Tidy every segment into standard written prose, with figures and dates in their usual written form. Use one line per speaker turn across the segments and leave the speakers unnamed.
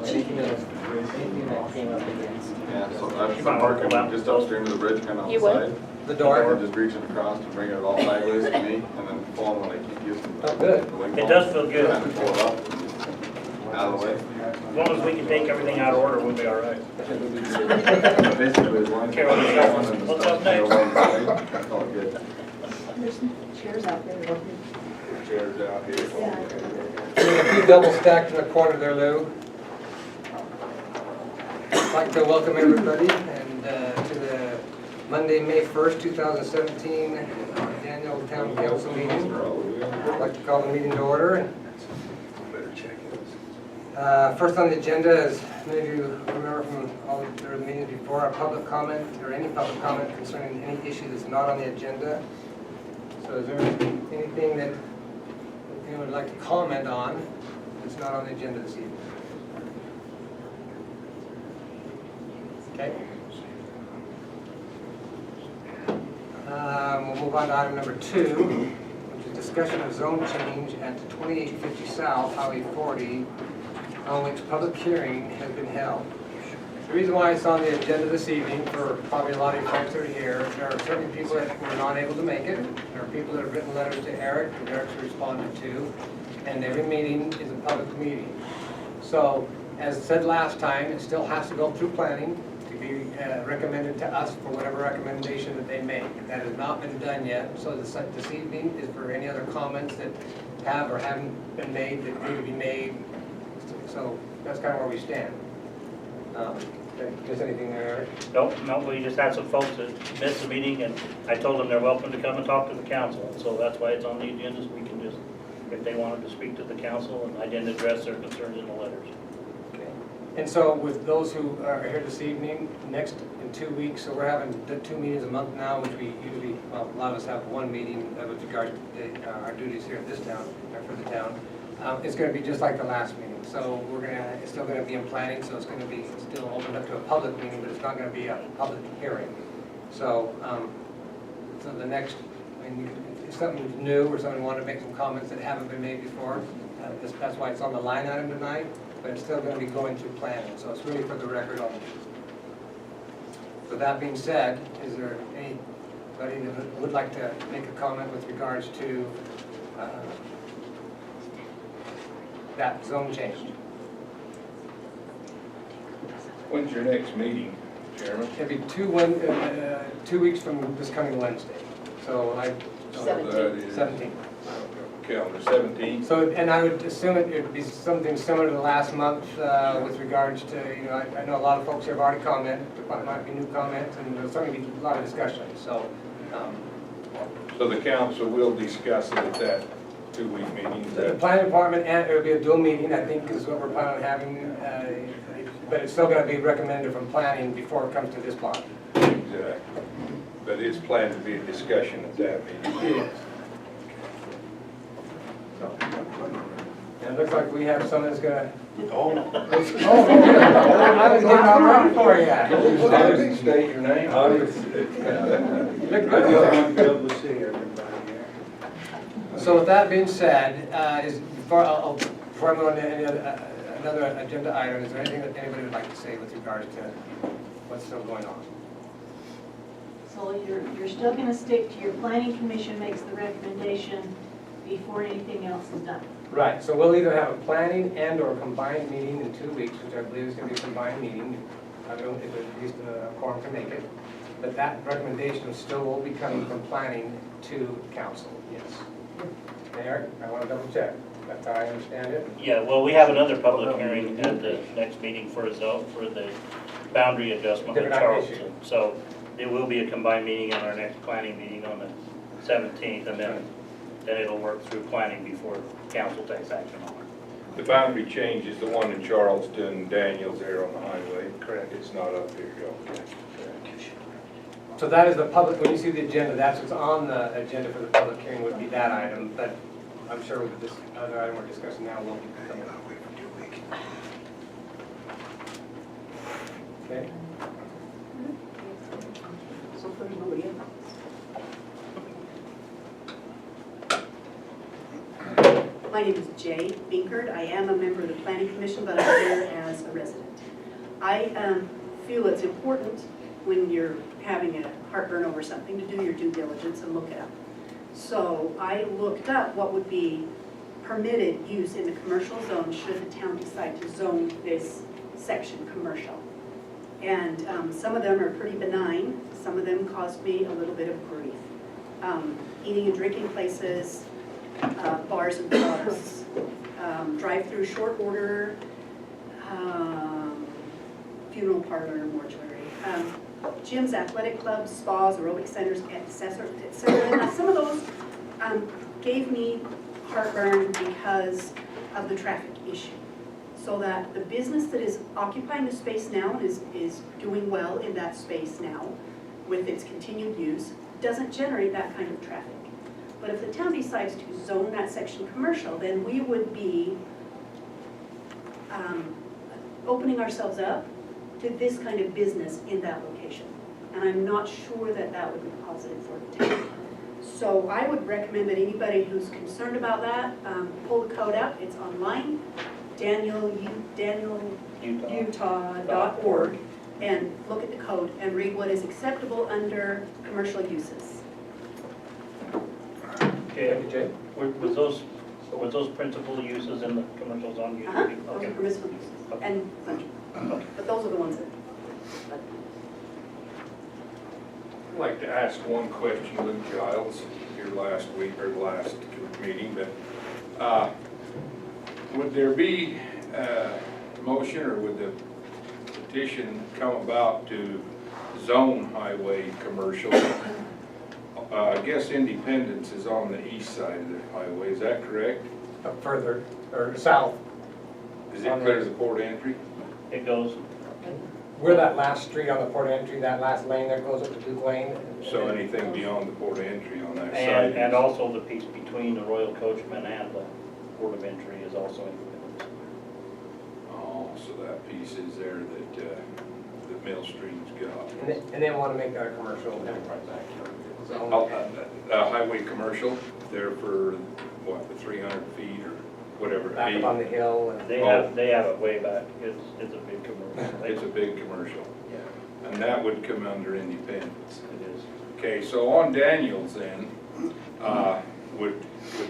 Anything that came up against.
Yeah, so I'm parking just upstream of the bridge, kind of on
You
the
would?
side.
The door?
Just reaching across and bringing it all sideways to me, and then pulling when I keep using.
Oh, good.
It does feel good.
Kind of pull it up, out of the way.
As long as we can take everything out of order, we'll be all right.
Basically, as long as.
Okay, well, what's up next?
That's all good.
There's some chairs out there.
Chairs out here.
A few double stacked in the corner there, Lou. I'd like to welcome everybody and to the Monday, May 1st, 2017 annual town council meeting. I'd like to call the meeting to order. First on the agenda, as many of you remember from all the meetings before, a public comment or any public comment concerning any issue that's not on the agenda. So is there anything that anyone would like to comment on that's not on the agenda this evening? Okay. We'll move on to item number 2, which is discussion of zone change at 2850 South, Highway 40, on which public hearing has been held. The reason why it's on the agenda this evening, for probably a lot of you folks that are here, there are certain people that were not able to make it. There are people that have written letters to Eric, and Eric's responded to, and every meeting is a public meeting. So, as said last time, it still has to go through planning to be recommended to us for whatever recommendation that they make. That has not been done yet, so this evening is for any other comments that have or haven't been made that need to be made. So that's kind of where we stand. Just anything there, Eric?
Nope, we just had some folks that missed the meeting, and I told them they're welcome to come and talk to the council. So that's why it's on the agenda, so we can just, if they wanted to speak to the council, and I didn't address their concerns in the letters.
Okay. And so with those who are here this evening, next in 2 weeks, so we're having 2 meetings a month now, which we usually, well, a lot of us have one meeting with regard to our duties here at this town, or for the town. It's going to be just like the last meeting. So it's still going to be in planning, so it's going to be still opened up to a public meeting, but it's not going to be a public hearing. So, so the next, if something's new or someone wanted to make some comments that haven't been made before, that's why it's on the line item tonight, but it's still going to be going through planning. So it's really for the record only. So that being said, is there anybody that would like to make a comment with regards to that zone change?
When's your next meeting, Chairman?
It'll be 2 weeks from this coming Wednesday. So 17.
Calendar 17.
So, and I would assume it would be something similar to last month with regards to, I know a lot of folks here have already commented. There might be new comments, and there'll certainly be a lot of discussion. So,
So the council will discuss it at that 2-week meeting?
the planning department, and it'll be a dual meeting, I think, is what we're planning on having. But it's still going to be recommended from planning before it comes to this body.
Exactly. But it's planned to be a discussion at that meeting.
Yes. So, and it looks like we have someone that's going to. Oh, I was getting all right for you.
State your name.
So with that being said, before I move on to another agenda item, is there anything that anybody would like to say with regards to what's still going on?
So you're still going to stick to your planning commission makes the recommendation before anything else is done?
Right, so we'll either have a planning and or a combined meeting in 2 weeks, which I believe is going to be a combined meeting. I don't know if at least a quorum can make it. But that recommendation still will be coming from planning to council, yes. Eric, I want to double check. That's how I understand it.
Yeah, well, we have another public hearing at the next meeting for the boundary adjustment in
Different
Charleston.
issue.
So it will be a combined meeting on our next planning meeting on the 17th, and then it'll work through planning before council takes action on it.
The boundary change is the one in Charleston, Daniels there on the highway.
Correct.
It's not up here, okay.
So that is the public, when you see the agenda, that's what's on the agenda for the public hearing would be that item, but I'm sure with this other item we're discussing now will be coming up. Okay.
So there's nobody in.
My name is Jay Binkert. I am a member of the Planning Commission, but I'm there as a resident. I feel it's important when you're having a heartburn over something to do your due diligence and look it up. So I looked up what would be permitted use in the commercial zone should the town decide to zone this section commercial. And some of them are pretty benign. Some of them caused me a little bit of grief. Eating and drinking places, bars and clubs, drive-through short order, funeral parlor, mortuary, gyms, athletic clubs, spas, aerobic centers, etc. Now, some of those gave me heartburn because of the traffic issue. So that the business that is occupying the space now and is doing well in that space now with its continued use doesn't generate that kind of traffic. But if the town decides to zone that section commercial, then we would be opening ourselves up to this kind of business in that location. And I'm not sure that that would be positive for the town. So I would recommend that anybody who's concerned about that, pull the code up, it's online, danielutah.org, and look at the code and read what is acceptable under commercial uses.
Okay,
Thank you, Jay.
was those principal uses in the commercial zone?
Those are permissible uses, and but those are the ones that.
I'd like to ask one question, Luke Giles, here last week, or last meeting, but would there be a motion, or would the petition come about to zone highway commercial? I guess Independence is on the east side of the highway, is that correct?
Up further, or south,
Is it clear to the port entry?
It goes,
where that last street on the port entry, that last lane that goes up to Duke Lane.
So anything beyond the port entry on that side?
and also the piece between the Royal Coachman and the port of entry is also Independence.
Oh, so that piece is there that Millstream's got.
And they want to make that a commercial enterprise act.
Oh, highway commercial, there for, what, the 300 feet or whatever it
Back
be?
up on the hill. And
They have it way back. It's a big commercial.
It's a big commercial,
Yeah,
and that would come under Independence.
it is.
Okay, so on Daniels then, would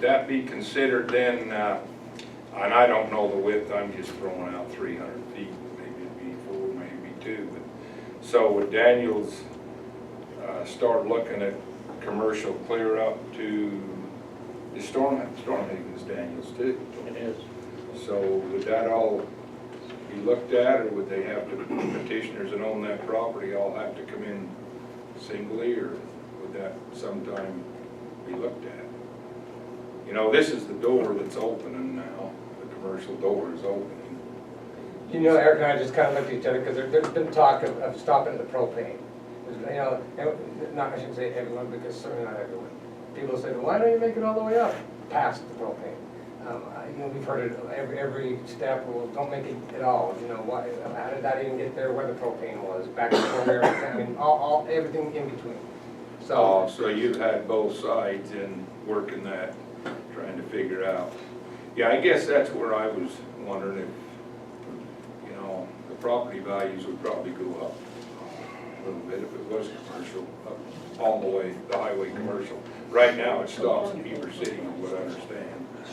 that be considered then, and I don't know the width, I'm just throwing out 300 feet, maybe it'd be 4, maybe 2, but, so would Daniels start looking at commercial clear up to the Stormhaven's Daniels too?
It is.
So would that all be looked at, or would they have to, petitioners that own that property all have to come in singly, or would that sometime be looked at? You know, this is the door that's opening now, the commercial door is opening.
You know, Eric and I just kind of looked at each other because there's been talk of stopping the propane. You know, not, I shouldn't say everyone, because certainly not everyone. People say, well, why don't you make it all the way up past the propane? You know, we've heard it every step, well, don't make it at all. You know, why, how did that even get there where the propane was? Back before there, I mean, everything in between. So,
So you've had both sides in working that, trying to figure out. Yeah, I guess that's where I was wondering if, you know, the property values would probably go up a little bit if it was commercial, up all the way, the highway commercial. Right now, it stops in Heber City, is what I understand. Is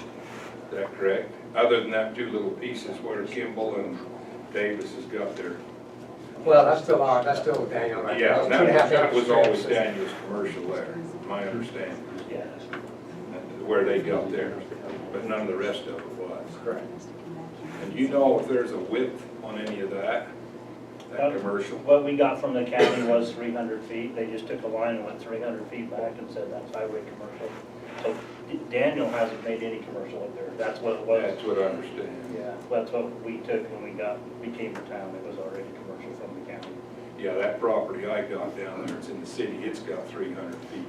that correct? Other than that 2 little pieces where Kimball and Davis has got their.
well, that's still Daniel, right?
Yeah,
Those 2.5
that was
acre
always
strips.
Daniel's commercial there, my understanding,
Yeah.
where they got theirs, but none of the rest of it was.
Correct.
And do you know if there's a width on any of that commercial?
What we got from the county was 300 feet. They just took a line and went 300 feet back and said that's highway commercial. So Daniel hasn't made any commercial up there. That's what it was.
That's what I understand.
Yeah, that's what we took when we became the town. It was already commercial from the county.
Yeah, that property I got down there, it's in the city, it's got 300 feet.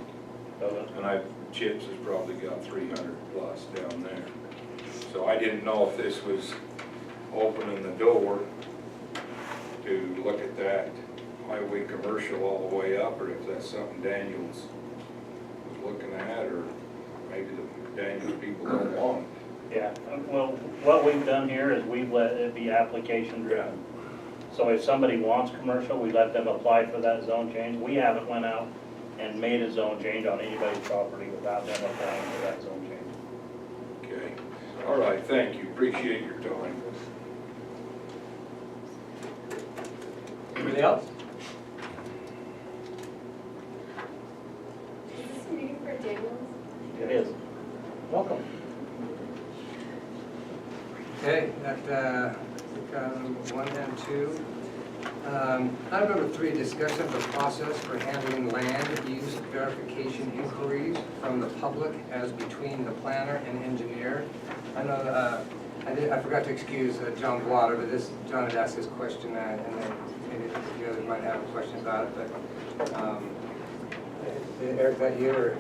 And Chips has probably got 300 plus down there. So I didn't know if this was opening the door to look at that highway commercial all the way up, or if that's something Daniels was looking at, or maybe the Daniels people don't want it.
Yeah, well, what we've done here is we've let it be application driven. So if somebody wants commercial, we let them apply for that zone change. We haven't went out and made a zone change on anybody's property without them applying for that zone change.
Okay, all right, thank you, appreciate your time.
Anybody else?
Is this a meeting for Daniels?
It is.
Welcome. Okay, that, item 1 and 2. Item number 3, discussion of the process for handling land use verification inquiries from the public as between the planner and engineer. I know, I forgot to excuse John Blotter, but John had asked this question, and then maybe the others might have questions about it, but, Eric, is that you, or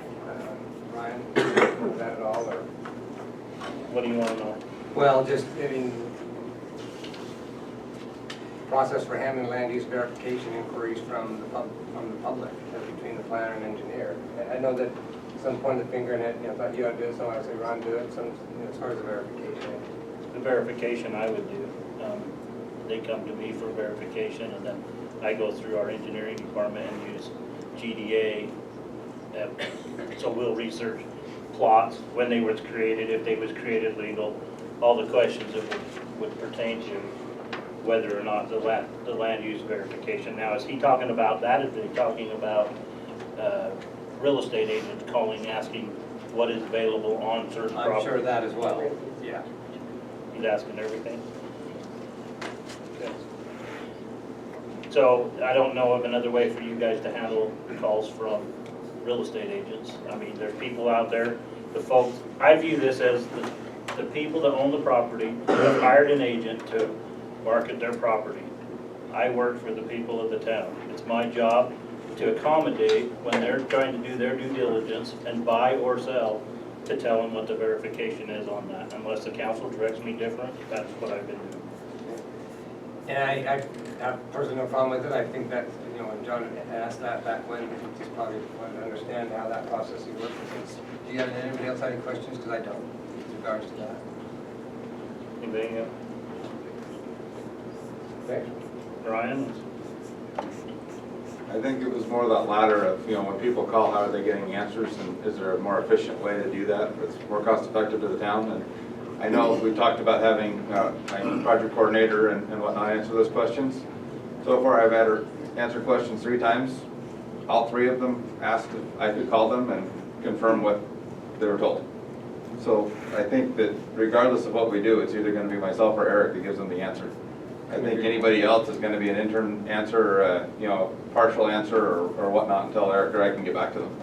Ryan, is that at all, or?
What do you want to know?
Well, just, I mean, process for handling land use verification inquiries from the public, as between the planner and engineer. I know that some pointed the finger and it, thought you ought to do it, some I say Ron do it, some, as far as the verification.
The verification I would do, they come to me for verification, and then I go through our engineering department and use GDA. So we'll research plots, when they was created, if they was created legal, all the questions that would pertain to whether or not the land use verification. Now, is he talking about that? Is he talking about real estate agents calling, asking what is available on certain property?
I'm sure that as well, yeah.
He's asking everything? Okay. So I don't know of another way for you guys to handle calls from real estate agents. I mean, there's people out there, the folks, I view this as the people that own the property have hired an agent to market their property. I work for the people of the town. It's my job to accommodate when they're trying to do their due diligence and buy or sell, to tell them what the verification is on that. Unless the council directs me different, that's what I've been doing.
And I have personally no problem with it. I think that, when John had asked that back when, he just probably wanted to understand how that process works. Do you have anybody else have any questions? Because I don't, with regards to that.
Anything else?
Okay.
Ryan?
I think it was more that latter of, when people call, how are they getting answers, and is there a more efficient way to do that? It's more cost effective to the town, and I know we talked about having a project coordinator and whatnot answer those questions. So far, I've had her answer questions 3 times. All 3 of them asked if I could call them and confirm what they were told. So I think that regardless of what we do, it's either going to be myself or Eric that gives them the answer. I think anybody else is going to be an interim answer, or partial answer or whatnot until Eric or I can get back to them.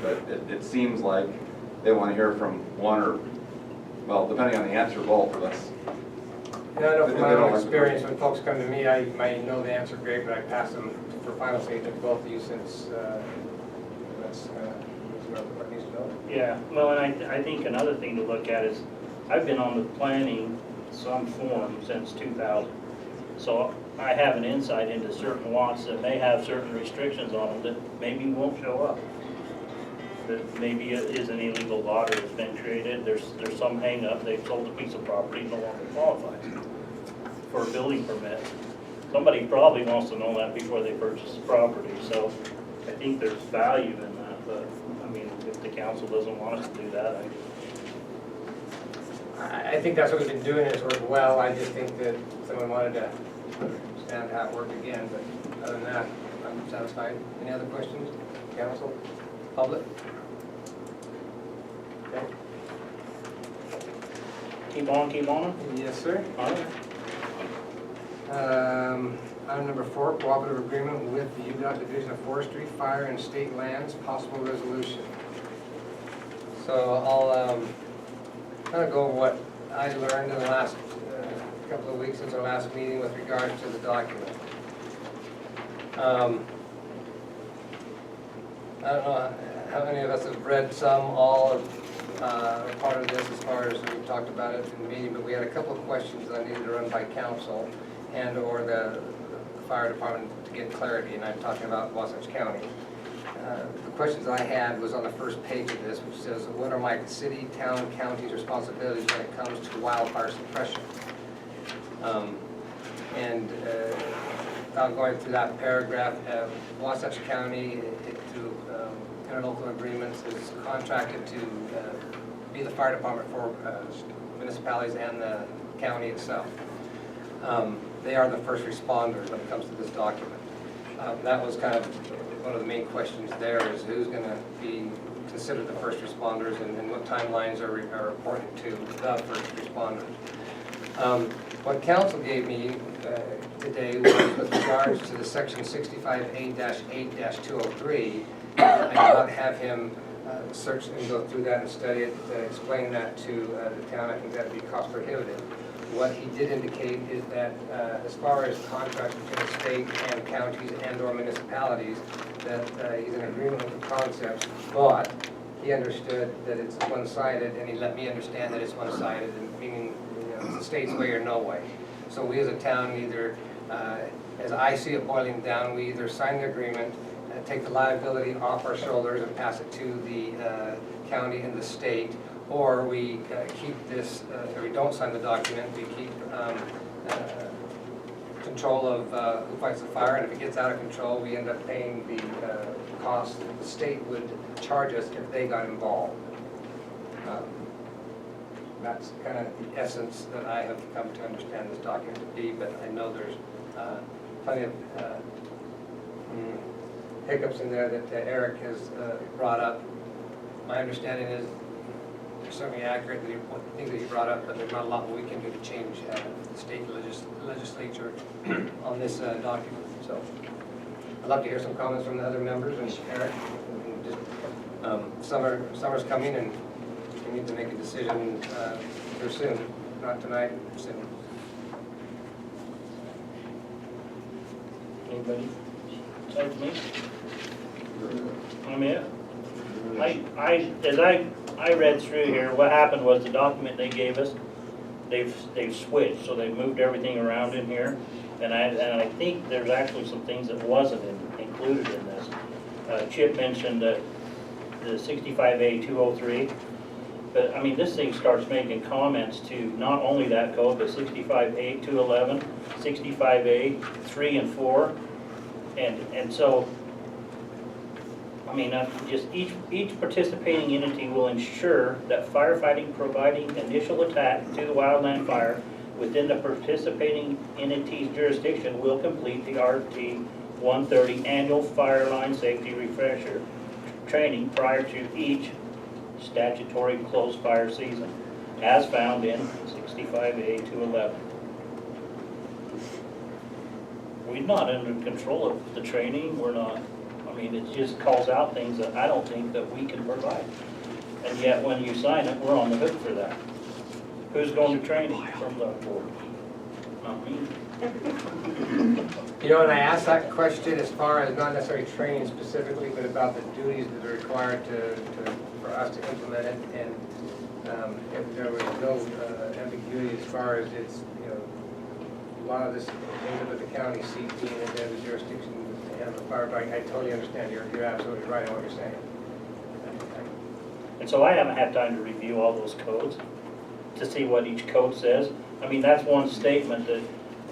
But it seems like they want to hear from one or, well, depending on the answer, both of us.
Yeah, I know from my own experience, when folks come to me, I might know the answer great, but I pass them for final say to both of you, since that's what needs to know.
Yeah, well, and I think another thing to look at is, I've been on the planning some form since 2000. So I have an insight into certain lots that may have certain restrictions on them that maybe won't show up. That maybe it is an illegal lot or it's been created, there's some hang up, they've sold a piece of property, no longer qualifies for a building permit. Somebody probably wants to know that before they purchase the property, so I think there's value in that, but I mean, if the council doesn't want us to do that,
I think that's what we've been doing, it's worked well. I just think that someone wanted to understand how it worked again, but other than that, I'm satisfied. Any other questions, council, public? Okay.
keep on.
Yes, sir.
All right.
Item number 4, cooperative agreement with the UDOT Division of Forestry, Fire, and State Lands, possible resolution. So I'll kind of go over what I learned in the last couple of weeks since our last meeting with regards to the document. I don't know how many of us have read some, all, or part of this as far as we talked about it in the meeting, but we had a couple of questions that I needed to run by council and or the fire department to get clarity, and I'm talking about Wasatch County. the questions I had was on the first page of this, which says, what are my city, town, county's responsibilities when it comes to wildfire suppression? Without going through that paragraph, Wasatch County, through interlocal agreements, is contracted to be the fire department for municipalities and the county itself. They are the first responders when it comes to this document. That was kind of one of the main questions there, is who's going to be considered the first responders and what timelines are important to the first responders. What council gave me today was with regards to the section 65A-8-203. I did not have him search and go through that and study it, explain that to the town. I think that would be cost prohibitive. What he did indicate is that as far as contracts between the state and counties and or municipalities, that he's in agreement with the concepts, but he understood that it's one-sided, and he let me understand that it's one-sided, meaning it's the state's way or no way. So we as a town either, as I see it boiling down, we either sign the agreement, take the liability off our shoulders and pass it to the county and the state, or we keep this, or we don't sign the document, we keep control of who fights the fire, and if it gets out of control, we end up paying the cost that the state would charge us if they got involved. That's kind of the essence that I have come to understand this document to be, but I know there's plenty of hiccups in there that Eric has brought up. My understanding is they're certainly accurate, the things that he brought up, but there's not a lot we can do to change the state legislature on this document. So I'd love to hear some comments from the other members, and Eric, and just, summer's coming, and we need to make a decision here soon, not tonight, soon.
Anybody besides me? I'm it. As I read through here, what happened was the document they gave us, they've switched, so they've moved everything around in here. And I think there's actually some things that wasn't included in this. Chip mentioned the 65A-203. But I mean, this thing starts making comments to not only that code, but 65A-211, 65A-3 and 4. And so, I mean, just each participating entity will ensure that firefighting providing initial attack to the wildland fire within the participating entity's jurisdiction will complete the RT 130 annual fire line safety refresher training prior to each statutory closed fire season, as found in 65A-211. We're not under control of the training, we're not. I mean, it just calls out things that I don't think that we can provide. And yet, when you sign it, we're on the hook for that. Who's going to training from the board? Not me.
You know, and I asked that question as far as not necessarily training specifically, but about the duties that are required for us to implement it, and if there was no ambiguity as far as it's, you know, a lot of this things up at the county seat being in the jurisdiction and the firefighting. I totally understand. You're absolutely right on what you're saying.
And so I haven't had time to review all those codes to see what each code says. I mean, that's one statement that,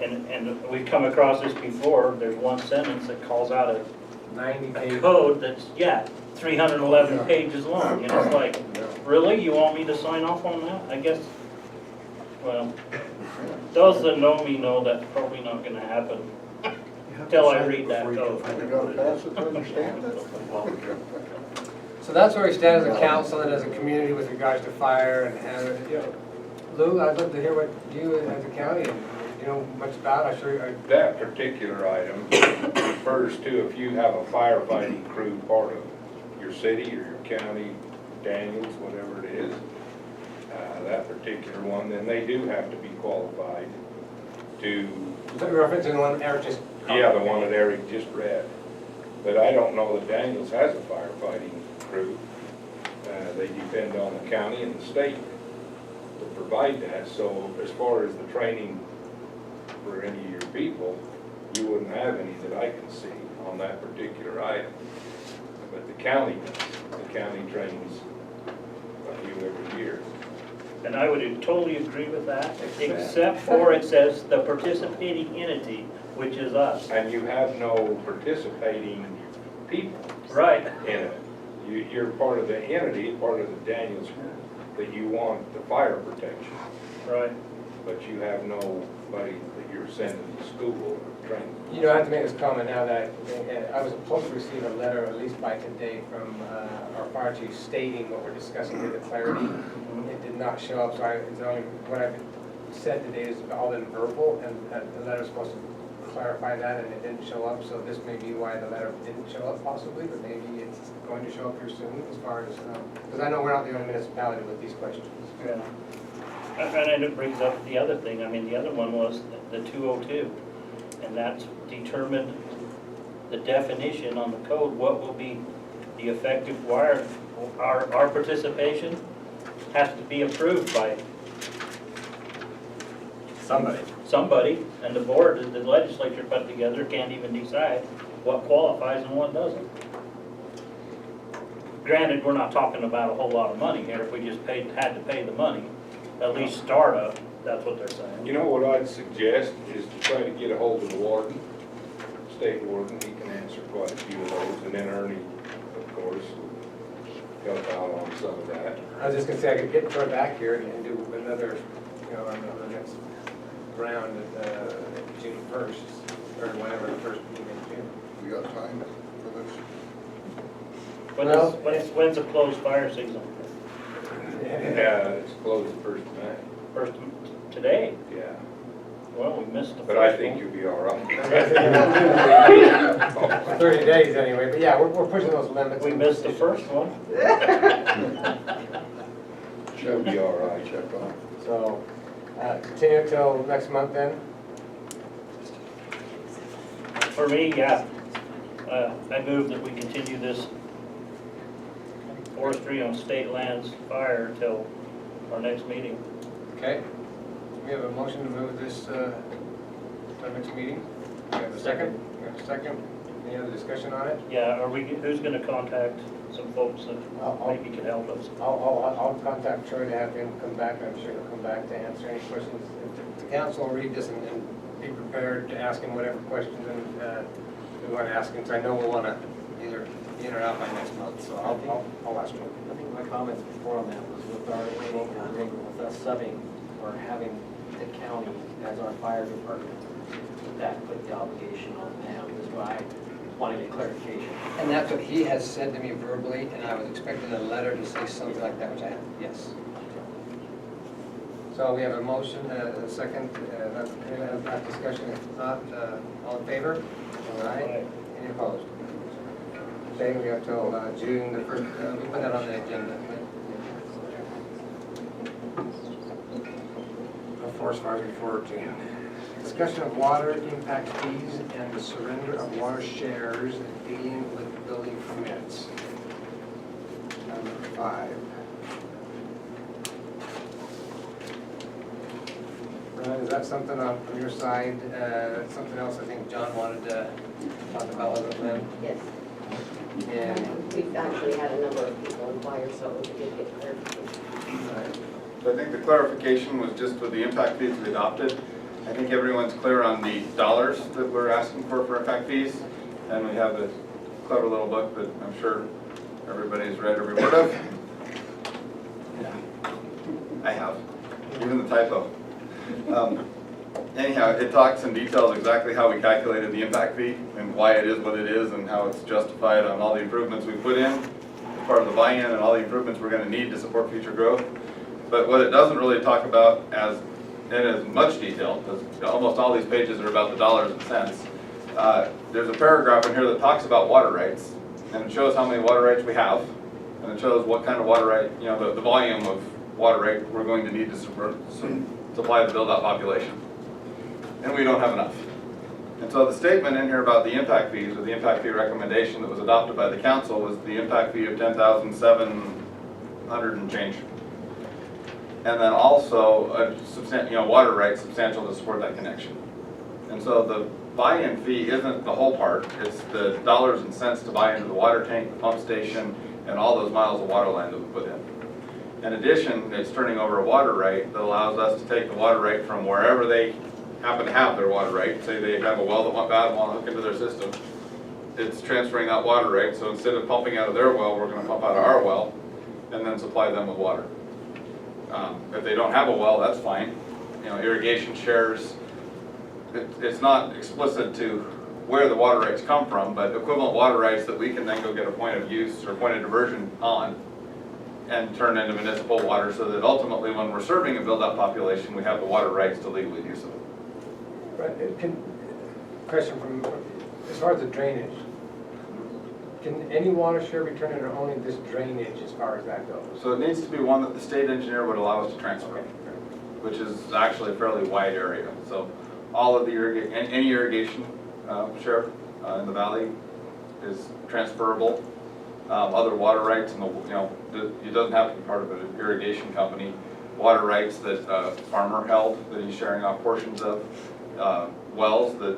and we've come across this before, there's one sentence that calls out a
90-page
code that's, 311 pages long. You know, it's like, really? You want me to sign off on that? I guess, well, those that know me know that's probably not gonna happen until I read that code.
So that's where we stand as a council and as a community with regards to fire and you know, Lou, I'd love to hear what you as a county, you know much about. I'm sure.
That particular item refers to if you have a firefighting crew part of your city or your county, Daniels, whatever it is, that particular one, then they do have to be qualified to.
Is that referencing the one Eric just?
Yeah, the one that Eric just read. But I don't know that Daniels has a firefighting crew. They depend on the county and the state to provide that. So as far as the training for any of your people, you wouldn't have any that I can see on that particular item. but the county does. The county trains a few every year.
And I would totally agree with that,
Exactly.
except for it says the participating entity, which is us.
And you have no participating people
Right.
in it. You're part of the entity, part of the Daniels group, that you want the fire protection,
Right.
but you have nobody that you're sending to school or training.
You know, I have to make this comment now that I was supposed to receive a letter, at least by today, from our fire chief stating what we're discussing here, the clarity. It did not show up, so it's only, what I've said today is all in verbal, and the letter's supposed to clarify that, and it didn't show up, so this may be why the letter didn't show up possibly, but maybe it's going to show up here soon as far as, because I know we're not the only municipality with these questions.
Yeah. And it brings up the other thing, I mean, the other one was the 202, and that's determined the definition on the code, what will be the effective wire. Our participation has to be approved by somebody, and the board, the legislature put together can't even decide what qualifies and what doesn't. Granted, we're not talking about a whole lot of money here, if we just had to pay the money, at least start up, that's what they're saying.
You know what I'd suggest is to try to get a hold of the warden, state warden, he can answer quite a few of those, and then Ernie, of course, will help out on some of that.
I was just gonna say, I could get toward back here and do another, you know, on the next round at June 1st, or whenever the first meeting in June.
We got time for this?
When's a closed fire season?
Yeah, it's closed the first of May,
First, today?
yeah,
Well, we missed the first
but I think you'll be all right.
30 days anyway, but yeah, we're pushing those limits.
We missed the first one.
You'll be all right.
Check on.
So, continue till next month then?
For me, yeah. I move that we continue this forestry on state lands fire till our next meeting.
Okay. We have a motion to move this to our next meeting. We have a second? We have a second. Any other discussion on it?
Yeah, who's gonna contact some folks that
I'll-
maybe can help us?
I'll contact Troy to have him come back. I'm sure he'll come back to answer any questions. If the council will read this and be prepared to ask him whatever questions we want to ask him, because I know we'll want to either be in or out by next month, so I'll ask him.
I think my comments before on that was with our local agreement, with us subbing or having the county as our fire department, that put the obligation on them, is why I wanted a clarification.
And that's what he has said to me verbally, and I was expecting a letter to say something like that, which I have, yes. So we have a motion, a second, that discussion, if not, all in favor? Aye. Any opposed? Okay, we have till June the 1st, we put that on the agenda. Of course, far before June. Discussion of water impact fees and the surrender of water shares dealing with building permits. Number 5. Brian, is that something from your side, something else I think John wanted to talk about a little bit?
Yes,
And,
we've actually had a number of people inquire, so it was a good get clarification.
So I think the clarification was just with the impact fees we adopted. I think everyone's clear on the dollars that we're asking for impact fees. And we have this clever little book that I'm sure everybody's read every word of. I have, even the typo. Anyhow, it talks and details exactly how we calculated the impact fee and why it is what it is and how it's justified on all the improvements we put in as part of the buy-in and all the improvements we're going to need to support future growth. But what it doesn't really talk about in as much detail, because almost all these pages are about the dollars and cents, there's a paragraph in here that talks about water rights, and it shows how many water rights we have, and it shows what kind of water right, you know, the volume of water right we're going to need to supply the build-out population. And we don't have enough. And so the statement in here about the impact fees, or the impact fee recommendation that was adopted by the council, was the impact fee of $10,700 and change. And then also, water rights substantial to support that connection. And so buy-in fee isn't the whole part, it's the dollars and cents to buy into the water tank, the pump station, and all those miles of water line that we put in. In addition, it's turning over a water right that allows us to take the water right from wherever they happen to have their water right. Say they have a well that went bad and want to hook into their system. It's transferring that water right, so instead of pumping out of their well, we're gonna pump out of our well and then supply them with water. If they don't have a well, that's fine. You know, irrigation shares, it's not explicit to where the water rights come from, but equivalent water rights that we can then go get a point of use or point of diversion on and turn into municipal water, so that ultimately when we're serving a build-out population, we have the water rights to legally do so.
Right, question from, as far as the drainage, can any water share be turned into only this drainage as far as that goes?
So it needs to be one that the state engineer would allow us to transfer, which is actually a fairly wide area. So all of the any irrigation share in the valley is transferable. Other water rights, and it doesn't have to be part of an irrigation company. Water rights that farmer held that he's sharing off portions of, wells that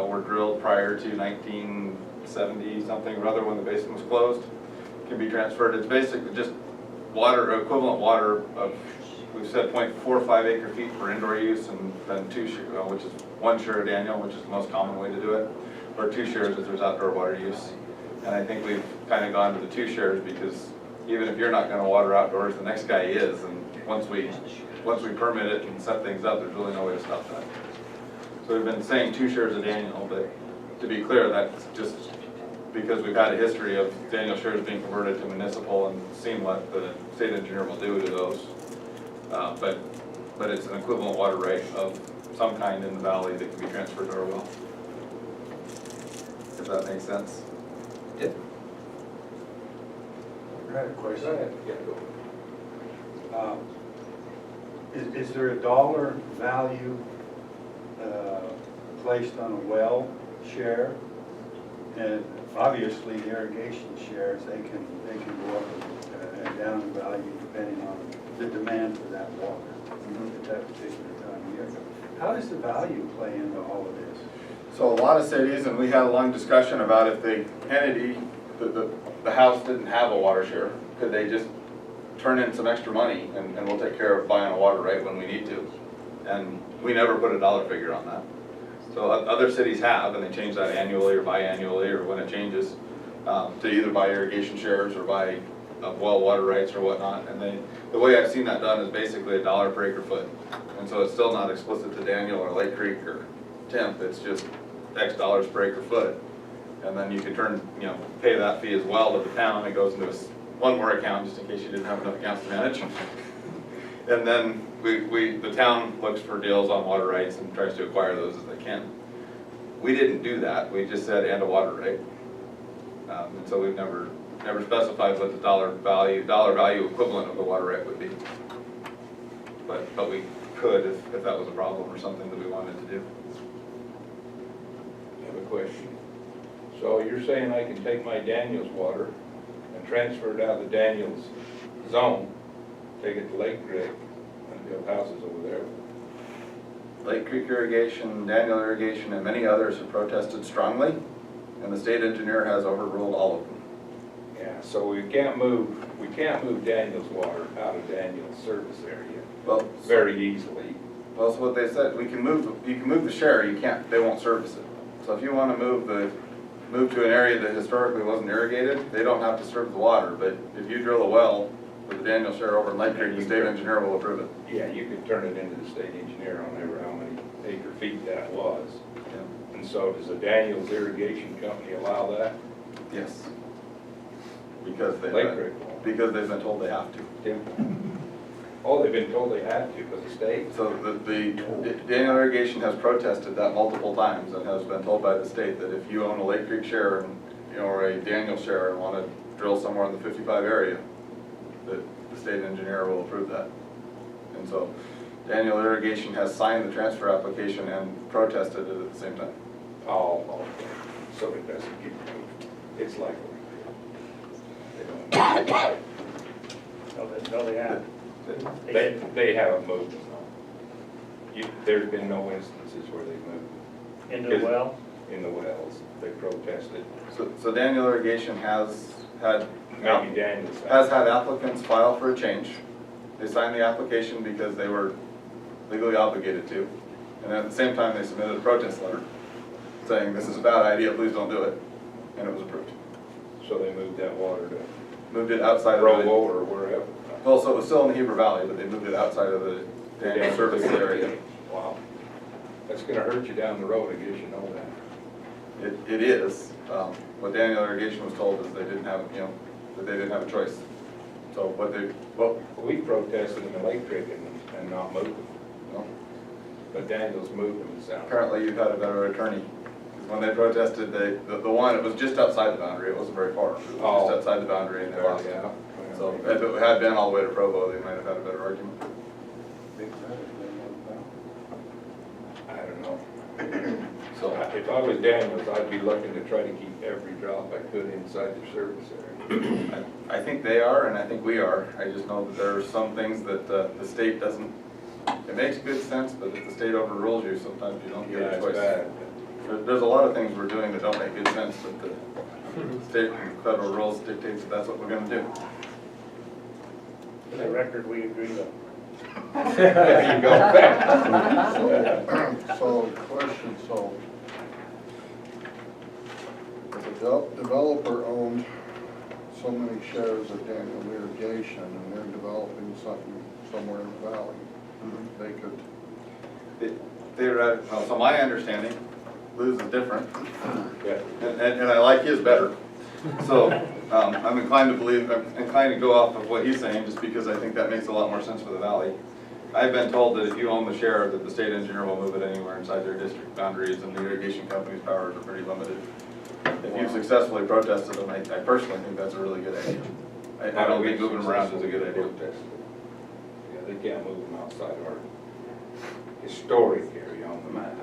were drilled prior to 1970 something or other when the basin was closed can be transferred. It's basically just water, equivalent water of, we've said 0.45 acre feet for indoor use, and then which is 1 share of Daniel, which is the most common way to do it, or 2 shares if there's outdoor water use. And I think we've kind of gone to the 2 shares because even if you're not going to water outdoors, the next guy is, and once we permit it and set things up, there's really no way to stop that. So we've been saying 2 shares of Daniel, but to be clear, that's just because we've had a history of Daniel shares being converted to municipal and seeing what the state engineer will do to those. But it's an equivalent water right of some kind in the valley that can be transferred to our well. If that makes sense.
Yep.
I had a question.
Go ahead.
Yeah, go.
Is there a dollar value placed on a well share? And obviously the irrigation shares, they can go up and down in value depending on the demand for that water at that particular time of year. How does the value play into all of this?
So a lot of cities, and we had a long discussion about if the entity, the house didn't have a water share, could they just turn in some extra money and we'll take care of buying a water right when we need to. And we never put a dollar figure on that. So other cities have, and they change that annually or biannually or when it changes, to either buy irrigation shares or buy well water rights or whatnot. And the way I've seen that done is basically $1 per acre foot. And so it's still not explicit to Daniel or Lake Creek or Temp, it's just X dollars per acre foot. And then you can pay that fee as well to the town. It goes into one more account just in case you didn't have enough accounts to manage. And then the town looks for deals on water rights and tries to acquire those as they can. We didn't do that. We just said and a water right. And so we've never specified what the dollar value equivalent of the water right would be. But we could if that was a problem or something that we wanted to do.
I have a question. So you're saying I can take my Daniels water and transfer it out of the Daniels zone, take it to Lake Creek and build houses over there?
Lake Creek Irrigation, Daniel Irrigation, and many others have protested strongly, and the state engineer has overruled all of them.
Yeah, so we can't move Daniels water out of Daniels service area
Well,
very easily.
Well, so what they said, you can move the share, they won't service it. So if you want to move to an area that historically wasn't irrigated, they don't have to serve the water. But if you drill a well with the Daniel share over in Lake Creek, the state engineer will approve it.
Yeah, you could turn it into the state engineer on ever how many acre feet that was.
Yeah.
And so does the Daniels Irrigation Company allow that?
Yes. Because they've
Lake Creek.
been told they have to.
Oh, they've been told they had to by the state?
So the Daniel Irrigation has protested that multiple times and has been told by the state that if you own a Lake Creek share and, or a Daniel share and want to drill somewhere in the 55 area, that the state engineer will approve that. And so Daniel Irrigation has signed the transfer application and protested it at the same time.
Oh, okay. So it doesn't get moved. It's likely. They don't.
No, they have.
They haven't moved. There's been no instances where they've moved.
Into the well?
in the wells. They protested.
So Daniel Irrigation has had,
Maybe Daniel's.
has had applicants file for a change. They signed the application because they were legally obligated to. And at the same time, they submitted a protest letter saying, this is a bad idea, please don't do it. And it was approved.
So they moved that water to
Moved it outside of
Provo
the,
or wherever.
well, so it was still in the Heber Valley, but they moved it outside of the Daniel service area.
Wow. That's gonna hurt you down the road, I guess you know that.
It is. What Daniel Irrigation was told is they didn't have, that they didn't have a choice. So well,
We protested in the Lake Creek and not moved them.
no.
But Daniels moved them, it sounds.
Apparently you've had a better attorney. 'Cause when they protested, the one, it was just outside the boundary, it wasn't very far. It was
Oh.
just outside the boundary and they lost it.
Yeah.
So if it had been all the way to Provo, they might have had a better argument.
Big better than
I don't know.
So,
If I was Daniels, I'd be looking to try to keep every drop I could inside the service area.
I think they are and I think we are. I just know that there are some things that the state doesn't, it makes good sense, but if the state overrules you, sometimes you don't
Yeah,
get a
it's
choice.
bad.
There's a lot of things we're doing that don't make good sense, but the state and federal rules dictates that that's what we're gonna do.
For the record, we agree though.
There you go.
So, question, so, if a developer owned so many shares of Daniel Irrigation and they're developing something somewhere in the valley, they could,
Theoretically, so my understanding, Lou's is different,
Yeah.
and I like his better. So, I'm inclined to go off of what he's saying, just because I think that makes a lot more sense for the valley. I've been told that if you own the share, that the state engineer will move it anywhere inside their district boundaries, and the irrigation company's powers are pretty limited. If you've successfully protested them, I personally think that's a really good idea. I don't think moving them around is a good idea.
Yeah, they can't move them outside our historic area on the map.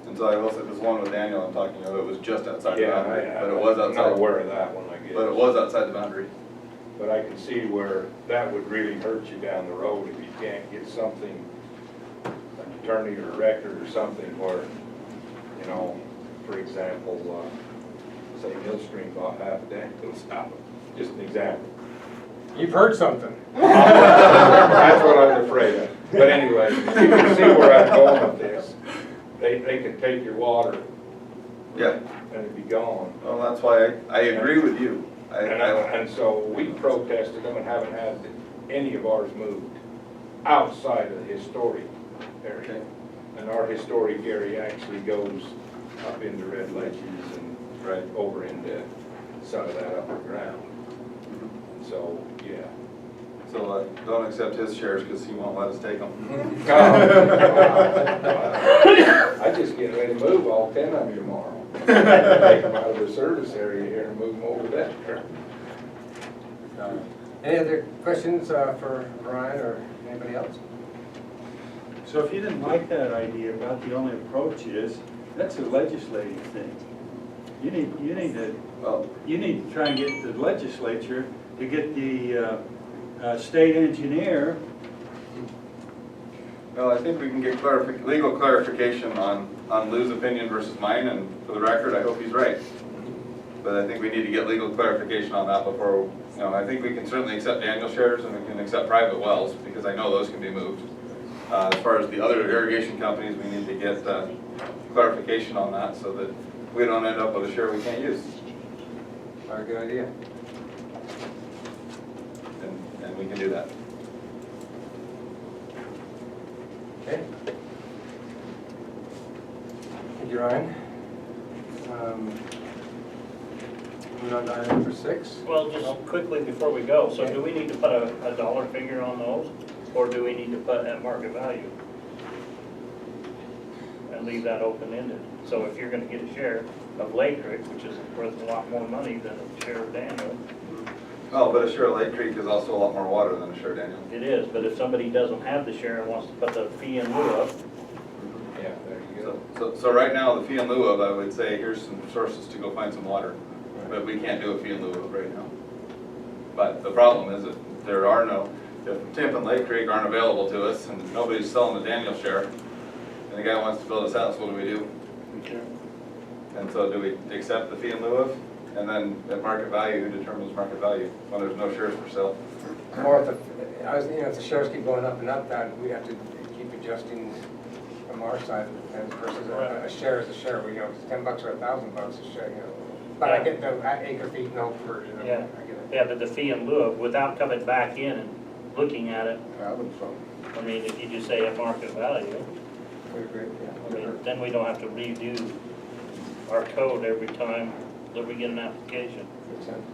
And so I will say, this one with Daniel I'm talking about, it was just outside the
Yeah,
boundary, but it was
I'm not
outside,
aware of that one, I guess.
but it was outside the boundary.
But I can see where that would really hurt you down the road if you can't get something, an attorney or a record or something where, for example, say Millstream bought half Daniels out. Just an example.
You've heard something.
That's what I was afraid of. But anyway, you can see where I'm going with this. They could take your water
Yeah,
and it'd be gone.
well, that's why I agree with you.
And so we protested them and haven't had any of ours moved outside of the historic area.
Okay.
And our historic area actually goes up into Red Ledges and
Right.
over into some of that upper ground. So, yeah.
So don't accept his shares because he won't let us take them.
I just get ready to move all 10 of them tomorrow. Take them out of the service area here and move them over there.
Any other questions for Brian or anybody else?
So if you didn't like that idea about the only approach is, that's a legislative thing. You need to try and get the legislature to get the state engineer.
Well, I think we can get legal clarification on Lou's opinion versus mine, and for the record, I hope he's right. But I think we need to get legal clarification on that before, I think we can certainly accept Daniel shares and we can accept private wells, because I know those can be moved. As far as the other irrigation companies, we need to get clarification on that so that we don't end up with a share we can't use.
Very good idea.
And we can do that.
Okay. Thank you, Ryan. Moving on to item number 6.
Well, just quickly before we go, so do we need to put a dollar figure on those? Or do we need to put at market value? And leave that open-ended? So if you're gonna get a share of Lake Creek, which is worth a lot more money than a share of Daniel,
Oh, but a share of Lake Creek is also a lot more water than a share of Daniel.
it is, but if somebody doesn't have the share and wants to put the fee in lieu of,
Yeah, there you go.
So right now, the fee in lieu of, I would say, here's some sources to go find some water. But we can't do a fee in lieu of right now. But the problem is that if Timp and Lake Creek aren't available to us and nobody's selling the Daniel share, then the guy wants to build his house, what do? And so do we accept the fee in lieu of? And then at market value, who determines market value when there's no shares for sale?
Or if the shares keep going up and up, that we have to keep adjusting from our side of the fence versus a share is a share. You know, if it's $10 or $1,000 a share, you know. But I get the acre feet no conversion.
Yeah.
I get it.
Yeah, but the fee in lieu of, without coming back in and looking at it,
Having some.
I mean, if you just say at market value,
We agree,
I
yeah.
mean, then we don't have to redo our code every time that we get an application.
Makes sense.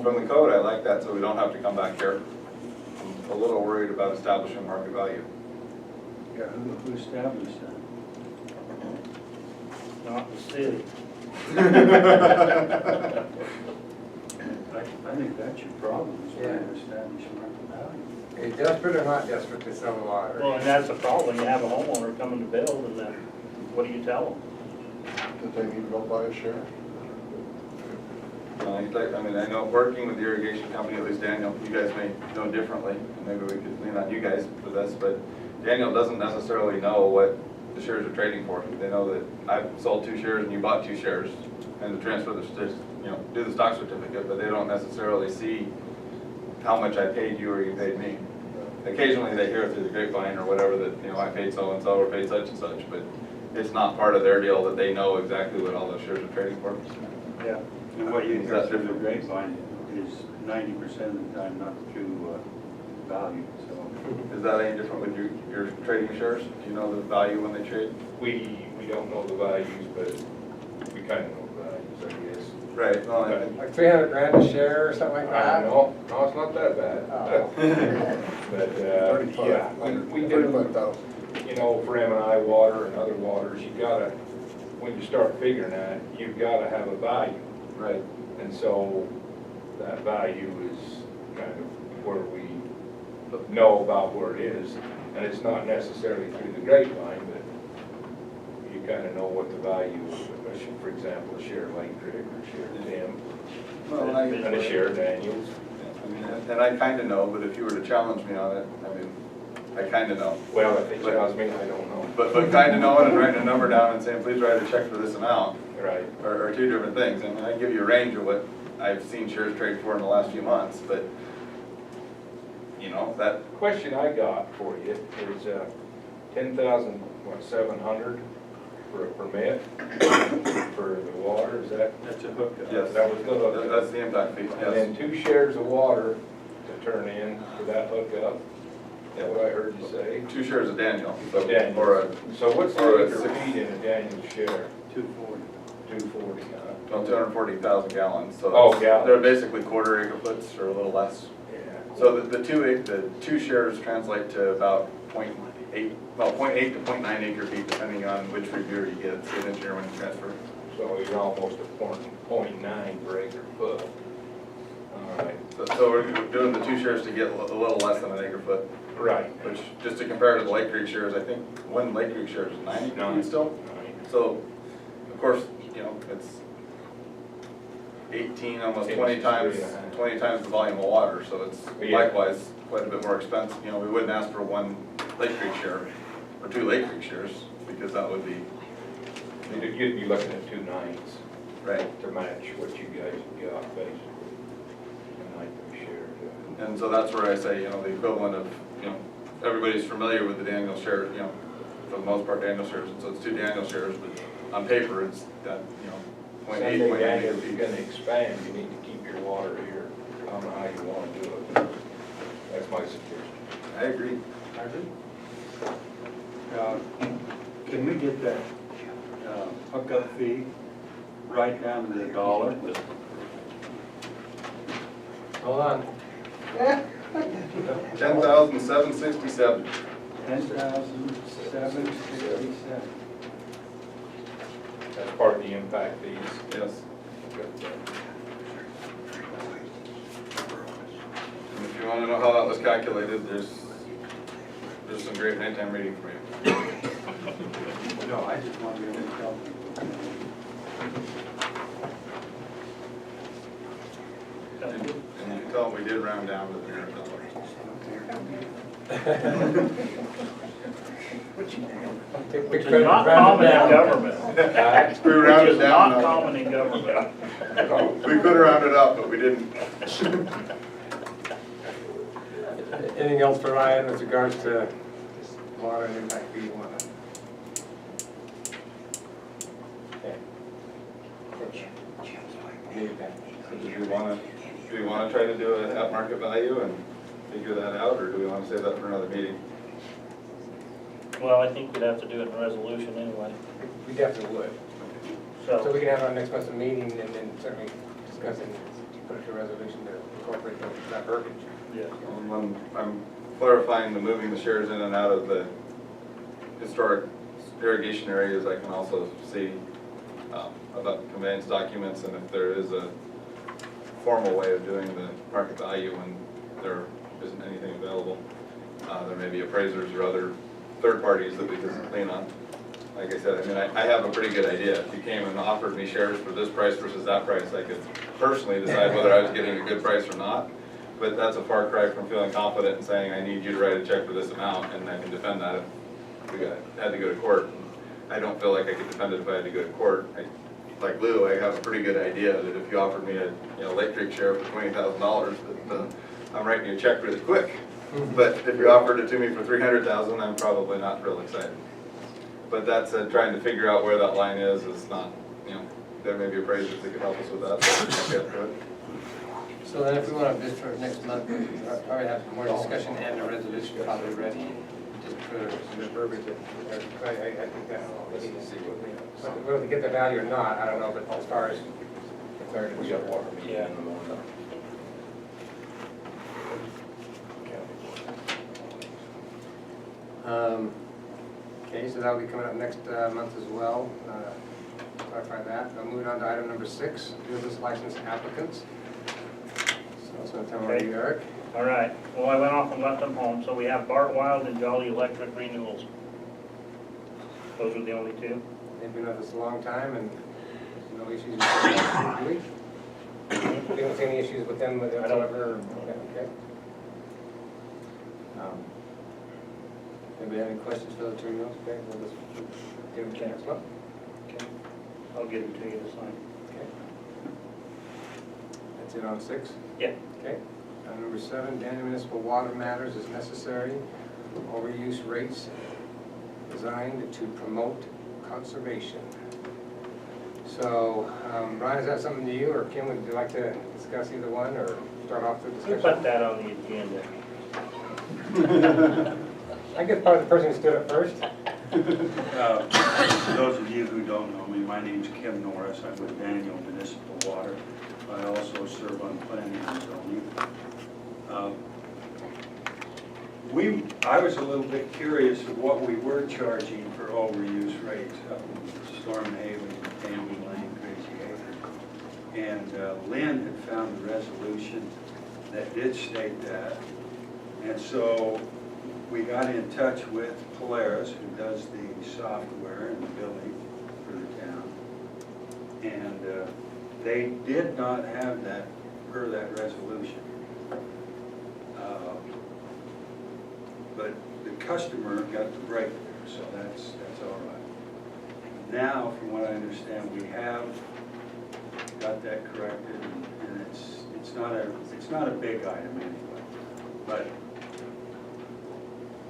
From the code, I like that, so we don't have to come back here. I'm a little worried about establishing market value.
Yeah, who established that?
Not the city.
I think that's your problem, is
Yeah.
trying to establish market value.
Are you desperate or not desperate to sell the lot?
Well, and that's the problem, you have a homeowner coming to build, and then, what do you tell them?
Did they need to go buy a share?
I mean, I know working with the irrigation company, at least Daniel, you guys may know differently. Maybe we could lean on you guys for this, but Daniel doesn't necessarily know what the shares are trading for. They know that I've sold 2 shares and you bought 2 shares, and to transfer the, do the stock certificate, but they don't necessarily see how much I paid you or you paid me. Occasionally they hear it through the grapevine or whatever that, I paid so-and-so or paid such and such, but it's not part of their deal that they know exactly what all those shares are trading for.
Yeah.
And what you
Is
hear
that
through the
different?
grapevine is 90% of the time not true value, so.
Is that any different with your trading shares? Do you know the value when they trade?
We don't know the values, but we kind of know the values, I guess.
Right, well,
Like 300 grand a share or something like that?
No, it's not that bad.
Oh.
But, yeah, we do,
35,000.
for M&I water and other waters, you gotta, when you start figuring that, you've gotta have a value.
right.
And so that value is kind of where we know about where it is. And it's not necessarily through the grapevine, but you kind of know what the value is. For example, a share of Lake Creek or a share of Tim,
Well,
and a share of Daniels.
I mean, and I kind of know, but if you were to challenge me on it, I mean, I kind of know.
Well, if they challenge me, I don't know.
But kind of knowing and writing a number down and saying, please write a check for this amount,
Right.
are 2 different things. And I give you a range of what I've seen shares trade for in the last few months, but, that,
Question I got for you is 10,700 for a permit for the water, is that?
That's a hookup.
yes,
That was the hookup.
that's the impact fee,
And
yes.
then 2 shares of water to turn in for that hookup. Is that what I heard you say?
2 shares of Daniel, so,
Daniel.
or
So what's
or
the
a
acre
6
feet in a Daniel share?
240.
240,
well, 240,000 gallons, so
Oh,
that's-
gallons.
they're basically quarter acre foots or a little less.
Yeah.
So the 2 shares translate to about 0.8, well, 0.8 to 0.9 acre feet, depending on which reviewer you get, state engineer when you transfer.
So you're almost a 0.9 per acre foot. All right.
So we're doing the 2 shares to get a little less than an acre foot,
Right.
which, just to compare to the Lake Creek shares, I think one Lake Creek share is 9 acre
Nine.
feet still. So, of course, it's 18, almost 20 times,
3.5.
20 times the volume of water, so it's
Yeah.
likewise quite a bit more expensive. We wouldn't ask for 1 Lake Creek share, or 2 Lake Creek shares, because that would be,
You'd be looking at 2 nines
right.
to match what you guys have got, basically. A 9 per share.
And so that's where I say, the equivalent of, everybody's familiar with the Daniel share, for the most part, Daniel shares, so it's 2 Daniel shares, but on paper, it's that, 0.8,
Someday,
0.9
Daniel,
acre
if you're
feet.
gonna expand, you need to keep your water here. I don't know how you wanna do it. That's my suggestion.
I agree.
Can we get that hookup fee right down to the dollar?
Hold on.
10,767.
10,767.
That's part of the impact fees.
Yes. And if you want to know how that was calculated, there's some great nighttime reading for you.
No, I just want to be able to tell people.
And you can tell we did round down to the nearest dollar.
Which
Which
is not common in government.
We rounded
Which is
down.
not common in government.
We could have rounded up, but we didn't.
Anything else for Ryan with regards to water and impact fee one? Okay.
Do we wanna try to do it at market value and figure that out, or do we wanna save that for another meeting?
Well, I think we'd have to do it in resolution anyway.
We definitely would. So
So,
we can have our next month's meeting and then certainly discuss and put it to resolution to incorporate that verbiage.
yeah.
I'm clarifying the moving the shares in and out of the historic irrigation areas. I can also see about conveyance documents, and if there is a formal way of doing the market value when there isn't anything available. There may be appraisers or other third parties that we could lean on. Like I said, I mean, I have a pretty good idea. If you came and offered me shares for this price versus that price, I could personally decide whether I was getting a good price or not. But that's a far cry from feeling confident and saying, I need you to write a check for this amount, and I can defend that if we had to go to court. I don't feel like I could defend it if I had to go to court. Like Lou, I have a pretty good idea that if you offered me a Lake Creek share for $20,000, that I'm writing you a check really quick. But if you offered it to me for $300,000, I'm probably not real excited. But that's trying to figure out where that line is not, there may be appraisers that could help us with that. So I'll get to it.
So then if we want to, just for next month, we'll probably have more discussion and a resolution probably ready, just for some verbiage. I think that, we need to see whether we get the value or not, I don't know, but as far as.
We got water meeting
Yeah.
in the morning.
Okay, so that'll be coming up next month as well. Clarify that. Moving on to item number 6, business license applicants. So it's going to tell
Okay.
you, Eric.
All right, well, I went off and left them home, so we have Bart Wild and Jolly Electric renewals. Those are the only two.
They've been with us a long time and there's no issues with them. We don't see any issues with them whatsoever? Okay. Anybody have any questions for the two renewals? Okay, we'll just give them to you next month.
Okay. I'll give them to you to sign.
Okay. That's it on 6?
Yeah.
Okay. Number 7, Daniel Municipal Water Matters is necessary. Overuse rates designed to promote conservation. So, Ryan, is that something to you, or Kim, would you like to discuss either one, or start off the
We'll
discussion?
put that on the agenda.
I guess probably the person who stood up first.
For those of you who don't know me, my name's Kim Norris. I'm with Daniel Municipal Water. I also serve on planning and zoning. I was a little bit curious of what we were charging for overuse rates up in Storm Haven, Candy Lane, Crazy Acres. And Lynn had found a resolution that did state that. And so we got in touch with Polaris, who does the software and the billing for the town. And they did not have that per that resolution. But the customer got the break there, so that's all right. Now, from what I understand, we have got that corrected, and it's not a big item anyway. But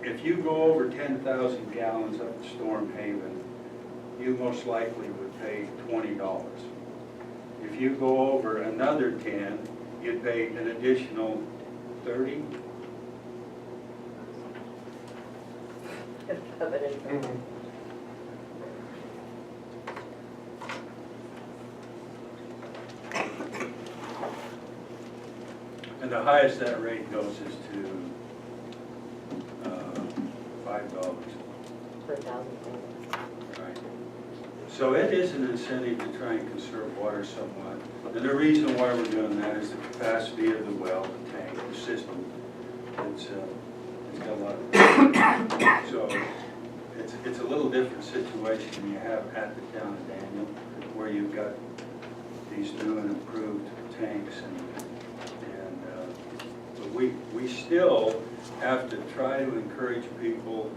if you go over 10,000 gallons up at Storm Haven, you most likely would pay $20. If you go over another 10, you'd pay an additional 30. And the highest that rate goes is to $5.
Per thousand.
Right. So it is an incentive to try and conserve water somewhat. And the reason why we're doing that is the capacity of the well, the tank, the system. It's got a lot of, so it's a little different situation than you have at the town of Daniel, where you've got these new and improved tanks but we still have to try to encourage people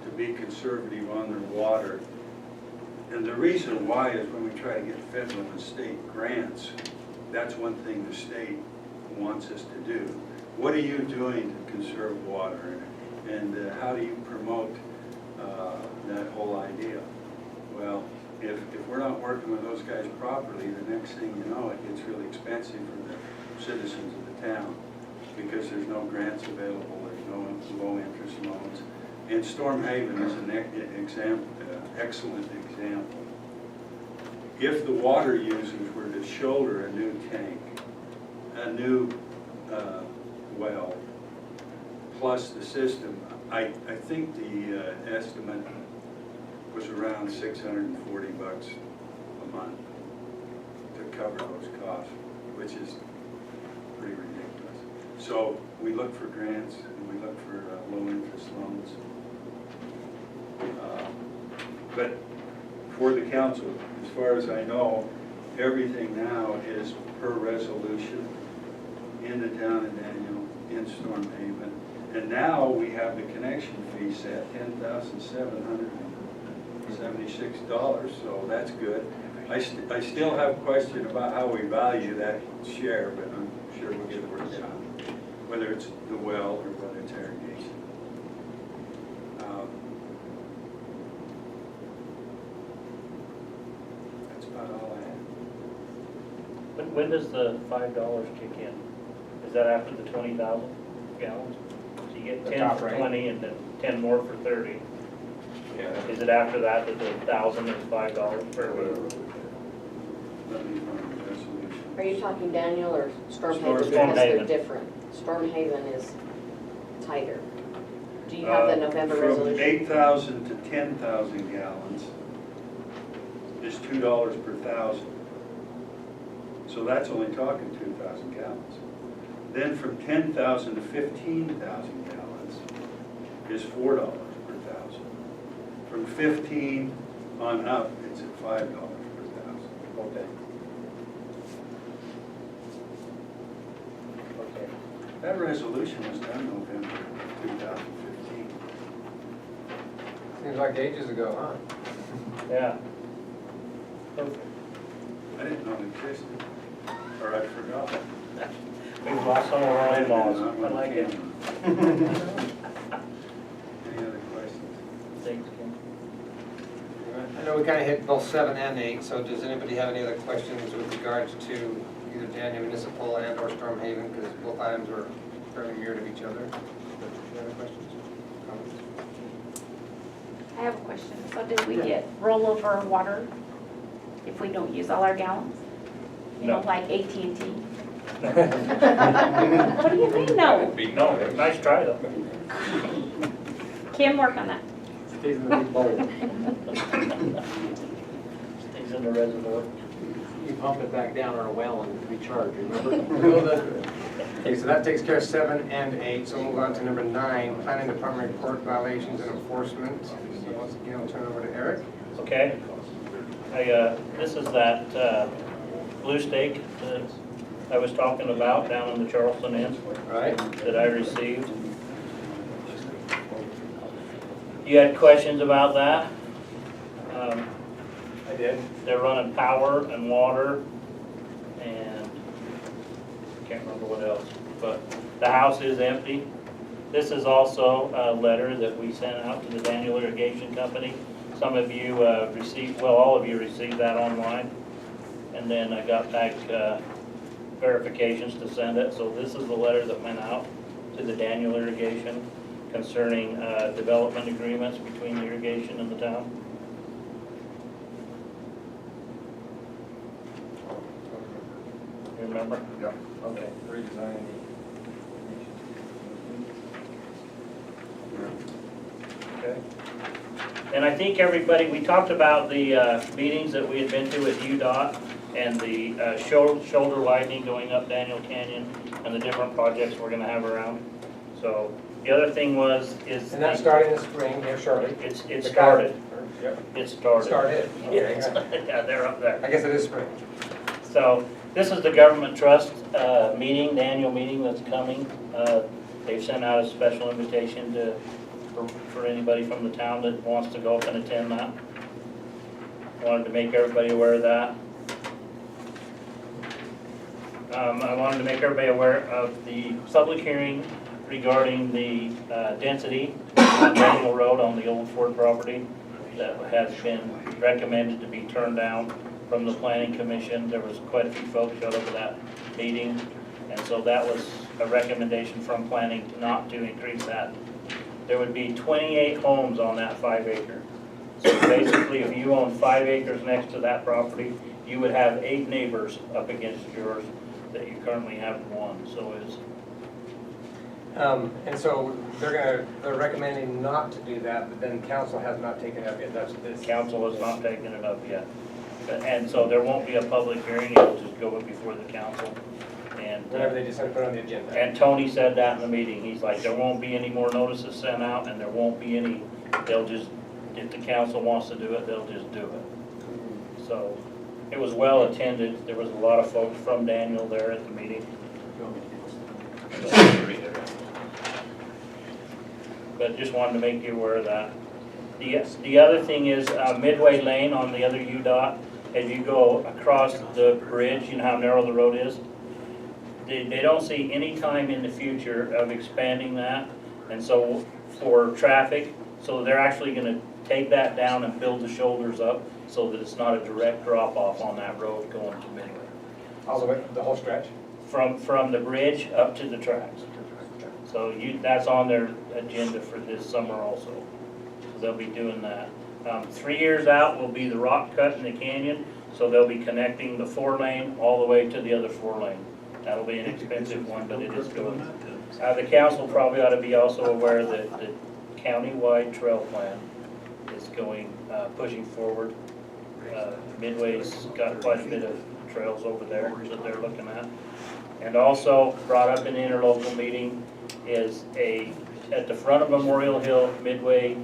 to be conservative on their water. And the reason why is when we try to get federal and state grants, that's one thing the state wants us to do. What are you doing to conserve water? And how do you promote that whole idea? Well, if we're not working with those guys properly, the next thing you know, it gets really expensive for the citizens of the town because there's no grants available, there's no low interest loans. And Storm Haven is an excellent example. If the water users were to shoulder a new tank, a new well, plus the system, I think the estimate was around $640 a month to cover those costs, which is pretty ridiculous. So we look for grants and we look for low interest loans. But for the council, as far as I know, everything now is per resolution in the town of Daniel, in Storm Haven. And now we have the connection fee set $10,776, so that's good. I still have a question about how we value that share, but I'm sure we'll get it worked out, whether it's the well or whether it's irrigation. That's about all I have.
When does the $5 kick in? Is that after the 20,000 gallons? So you get
The
10
top
for
rate.
20 and then 10 more for 30.
Yeah.
Is it after that that the 1,000 is $5 per week?
Let me find the resolution.
Are you talking Daniel or Storm
Storm
Haven? Because they're
Haven.
different. Storm Haven is tighter. Do you have the November resolution?
From 8,000 to 10,000 gallons is $2 per thousand. So that's only talking 2,000 gallons. Then from 10,000 to 15,000 gallons is $4 per thousand. From 15 on up, it's at $5 per thousand.
Okay. Okay.
That resolution was done November 2015.
Seems like ages ago, huh?
Yeah. Perfect.
I didn't know it existed, or I forgot.
We've lost some of our own laws. I like it.
Any other questions?
Thanks, Ken.
I know we kind of hit both 7 and 8, so does anybody have any other questions with regards to either Daniel Municipal and or Storm Haven, because both items were fairly mirrored of each other? Any other questions? Comments?
I have a question. So did we get rollover water if we don't use all our gallons? You know,
No.
like AT&T?
No.
What do you mean, no?
No, nice try though.
Kim, work on that.
Stays in the big bowl.
Stays in the reservoir.
You pump it back down on a well and recharge, remember?
Okay, so that takes care of 7 and 8, so we'll move on to number 9, Planning Department report violations and enforcement. So once again, I'll turn over to Eric.
Okay. This is that blue stake that I was talking about down in the Charleston Inn
Right?
that I received. You had questions about that?
I did.
They're running power and water and can't remember what else, but the house is empty. This is also a letter that we sent out to the Daniel Irrigation Company. Some of you received, well, all of you received that online. And then I got back verifications to send it. So this is the letter that went out to the Daniel Irrigation concerning development agreements between the irrigation and the town. You remember?
Yeah.
Okay.
Redesigning
Okay. And I think everybody, we talked about the meetings that we had been to with UDOT and the shoulder widening going up Daniel Canyon and the different projects we're gonna have around. So the other thing is.
And that's starting this spring here shortly.
It started.
Yep.
It started.
Started. Okay.
Yeah, they're up there.
I guess it is spring.
So this is the government trust meeting, the annual meeting that's coming. They've sent out a special invitation to for anybody from the town that wants to go up and attend that. Wanted to make everybody aware of that. I wanted to make everybody aware of the public hearing regarding the density on Daniel Road on the old Ford property that has been recommended to be turned down from the planning commission. There was quite a few folks showed up at that meeting, and so that was a recommendation from planning not to increase that. There would be 28 homes on that 5 acre. So basically, if you own 5 acres next to that property, you would have 8 neighbors up against yours that you currently have 1, so it's.
And so they're recommending not to do that, but then council has not taken it up yet, that's this.
Council has not taken it up yet. And so there won't be a public hearing, it'll just go up before the council. And
Whatever they decide to put on the agenda.
And Tony said that in the meeting, he's like, there won't be any more notices sent out, and there won't be any, they'll just, if the council wants to do it, they'll just do it. So, it was well attended, there was a lot of folks from Daniel there at the meeting. But just wanted to make you aware of that. The other thing is Midway Lane on the other UDOT, as you go across the bridge, you know how narrow the road is? They don't see any time in the future of expanding that, and so for traffic, so they're actually gonna take that down and build the shoulders up so that it's not a direct drop off on that road going to Midway.
All the way, the whole stretch?
From the bridge up to the tracks. So that's on their agenda for this summer also. So they'll be doing that. 3 years out will be the rock cut in the canyon, so they'll be connecting the 4-lane all the way to the other 4-lane. That'll be an expensive one, but it is going. The council probably ought to be also aware that the county-wide trail plan is going, pushing forward. Midway's got quite a bit of trails over there that they're looking at. And also brought up in the interlocal meeting is at the front of Memorial Hill, Midway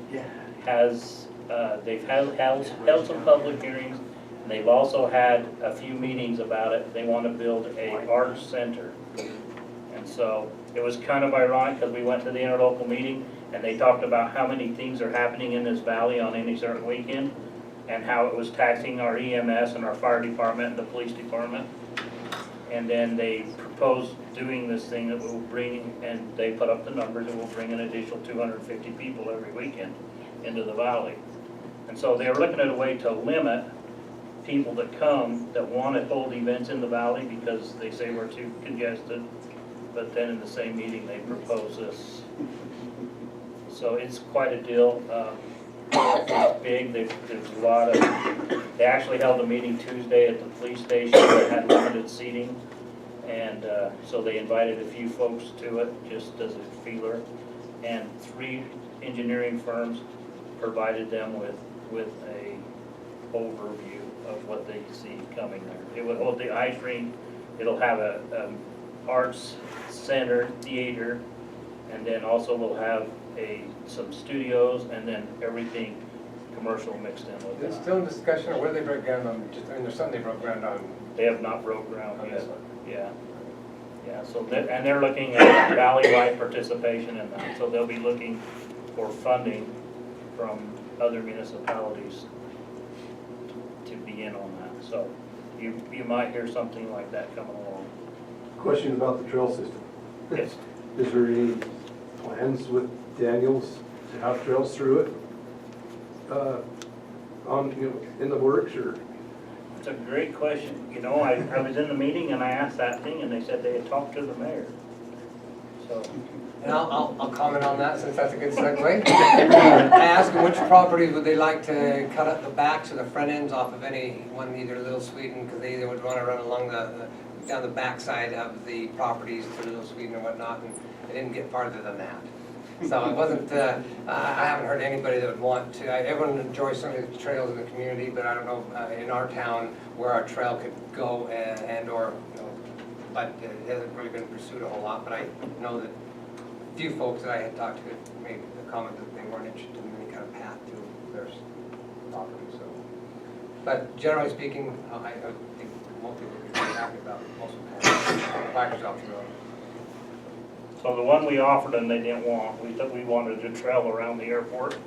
has, they've held some public hearings. And they've also had a few meetings about it. They want to build a arts center. And so it was kind of ironic because we went to the interlocal meeting and they talked about how many things are happening in this valley on any certain weekend and how it was taxing our EMS and our fire department and the police department. And then they proposed doing this thing that will bring, and they put up the numbers, and will bring an additional 250 people every weekend into the valley. And so they were looking at a way to limit people that come that want to hold events in the valley because they say we're too congested. But then in the same meeting, they propose this. So it's quite a deal. It's big. There's a lot of, they actually held a meeting Tuesday at the police station that had limited seating. And so they invited a few folks to it just as a feeler. And 3 engineering firms provided them with a overview of what they see coming there. It will hold the ice rink, it'll have a arts center, theater, and then also we'll have some studios and then everything commercial mixed in with
It's
it.
still in discussion, or whether they broke ground on, there's something they broke ground on.
They have not broke ground
on
yet.
this one.
Yeah. Yeah, so and they're looking at valley-wide participation in that. So they'll be looking for funding from other municipalities to be in on that. So you might hear something like that coming along.
Question about the trail system.
Yes.
Is there any plans with Daniels to have trails through it? In the works, or?
It's a great question. You know, I was in the meeting and I asked that thing and they said they had talked to the mayor. So,
And I'll comment on that since that's a good segue. I asked them which properties would they like to cut up the backs or the front ends off of any one, either Little Sweden, because they would want to run along down the backside of the properties to Little Sweden and whatnot, and they didn't get farther than that. So it wasn't, I haven't heard anybody that would want to, everyone enjoys some of the trails in the community, but I don't know in our town where our trail could go and or, you know, but it hasn't really been pursued a whole lot, but I know that a few folks that I had talked to made the comment that they weren't interested in any kind of path to their property, so. But generally speaking, I think most people would be happy about most of the paths off the road.
So the one we offered them, they didn't want. We wanted a trail around the airport,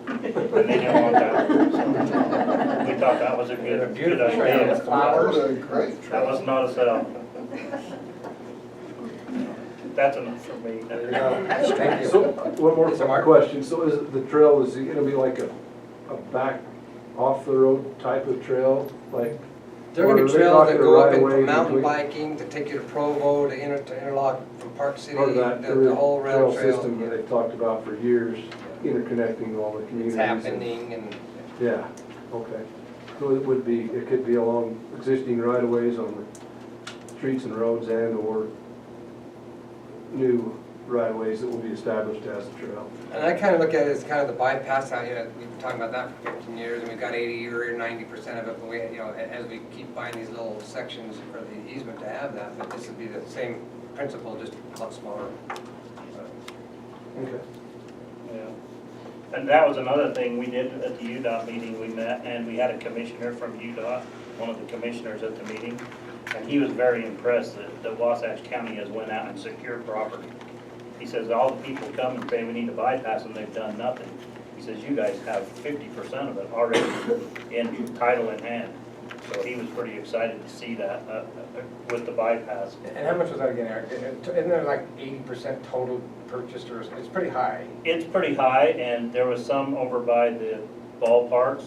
and they didn't want that. So we thought that was a
A
good
beautiful trail
idea.
with flowers.
What a great
That was
trail.
not a sell. That's enough for me.
There you go. Thank you.
So, one more
Yes, sir, Mark?
question, so is the trail, is it gonna be like a back, off the road type of trail, like?
There are gonna
or
be
they
trails that
talking
go up
right
in
away
for mountain
between-
biking, to take you to Provo, to interlock from Park City,
Part of that
the whole rail trail.
system that they've talked about for years, interconnecting all the
It's
communities. and-
happening, and
Yeah, okay. So it would be, it could be along existing right-of-ways on the streets and roads and/or new right-of-ways that will be established as a trail.
And I kind of look at it as kind of the bypass, we've been talking about that for 15 years, and we've got 80 or 90% of it, but we, as we keep buying these little sections for the easement to have that, but this would be the same principle, just a lot smaller.
Okay.
Yeah. And that was another thing we did at the UDOT meeting. We met and we had a commissioner from UDOT, one of the commissioners at the meeting. And he was very impressed that Wasatch County has went out and secured property. He says all the people come and say we need to bypass them, they've done nothing. He says you guys have 50% of it already in title in hand. So he was pretty excited to see that with the bypass.
And how much was that again, Eric? Isn't there like 80% total purchased, or it's pretty high?
It's pretty high, and there was some over by the ballparks,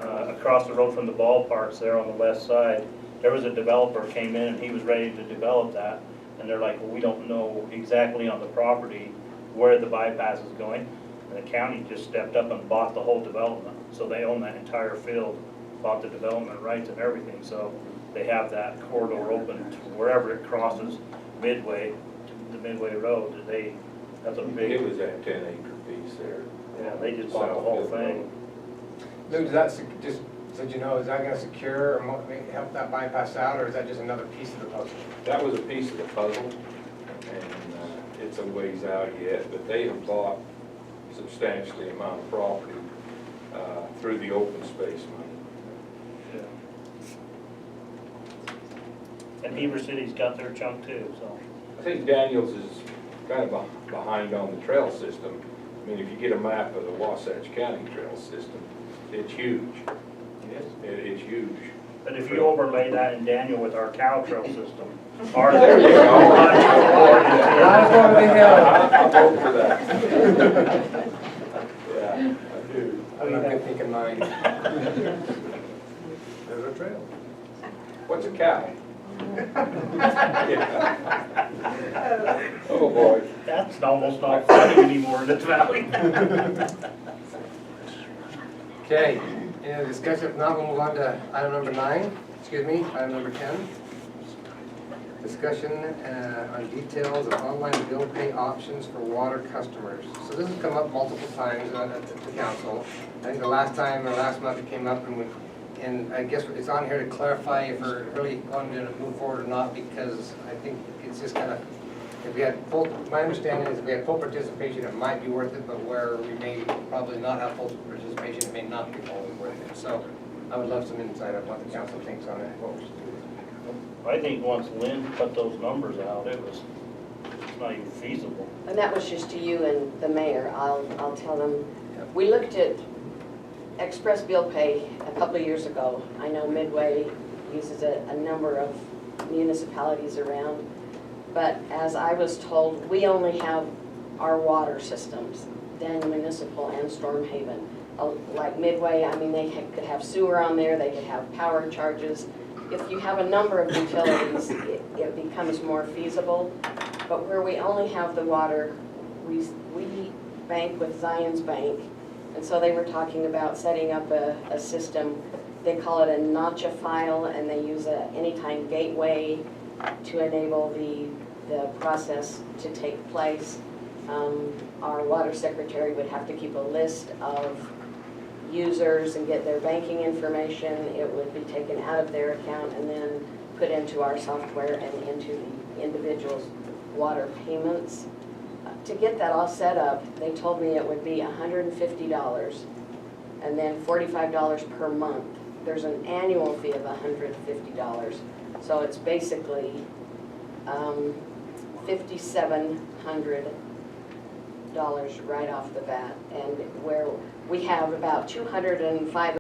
across the road from the ballparks there on the west side. There was a developer came in and he was ready to develop that, and they're like, well, we don't know exactly on the property where the bypass is going. And the county just stepped up and bought the whole development, so they own that entire field, bought the development rights and everything, so they have that corridor open to wherever it crosses Midway, the Midway Road. That's a big.
It was that 10-acre piece there.
Yeah, they just bought the whole thing.
Lou, does that, just, so you know, is that gonna secure or help that bypass out, or is that just another piece of the puzzle?
That was a piece of the puzzle, and it's a ways out yet, but they have bought substantially amount of property through the open space money.
And Heber City's got their chunk too, so.
I think Daniels is kind of behind on the trail system. I mean, if you get a map of the Wasatch County trail system, it's huge. It's huge.
But if you overlay that in Daniel with our cow trail system, ours
There you
is
go.
much
I'll vote for that. Yeah, I do.
I'm not gonna think in mind. There's a trail.
What's a cow? Oh, boy.
That's almost not funny anymore in this valley.
Okay, any other discussion? If not, we'll move on to item number 9, item number 10. Discussion on details of online bill pay options for water customers. So this has come up multiple times at the council. I think the last time, or last month, it came up, and I guess it's on here to clarify if we're really going to move forward or not, because I think it's just kind of, if we had full, my understanding is if we had full participation, it might be worth it, but where we may probably not have full participation, it may not be fully worth it. So I would love some insight on what the council thinks on it, what we should do.
I think once Lynn put those numbers out, it's not even feasible.
And that was just to you and the mayor. I'll tell them. We looked at express bill pay a couple of years ago. I know Midway uses a number of municipalities around. But as I was told, we only have our water systems, Daniel Municipal and Storm Haven. Like Midway, I mean, they could have sewer on there, they could have power charges. If you have a number of utilities, it becomes more feasible. But where we only have the water, we bank with Zions Bank. And so they were talking about setting up a system. They call it a Notcha file, and they use a anytime gateway to enable the process to take place. Our water secretary would have to keep a list of users and get their banking information. It would be taken out of their account and then put into our software and into the individual's water payments. To get that all set up, they told me it would be $150 and then $45 per month. There's an annual fee of $150. So it's basically $5,700 right off the bat. And where we have about 205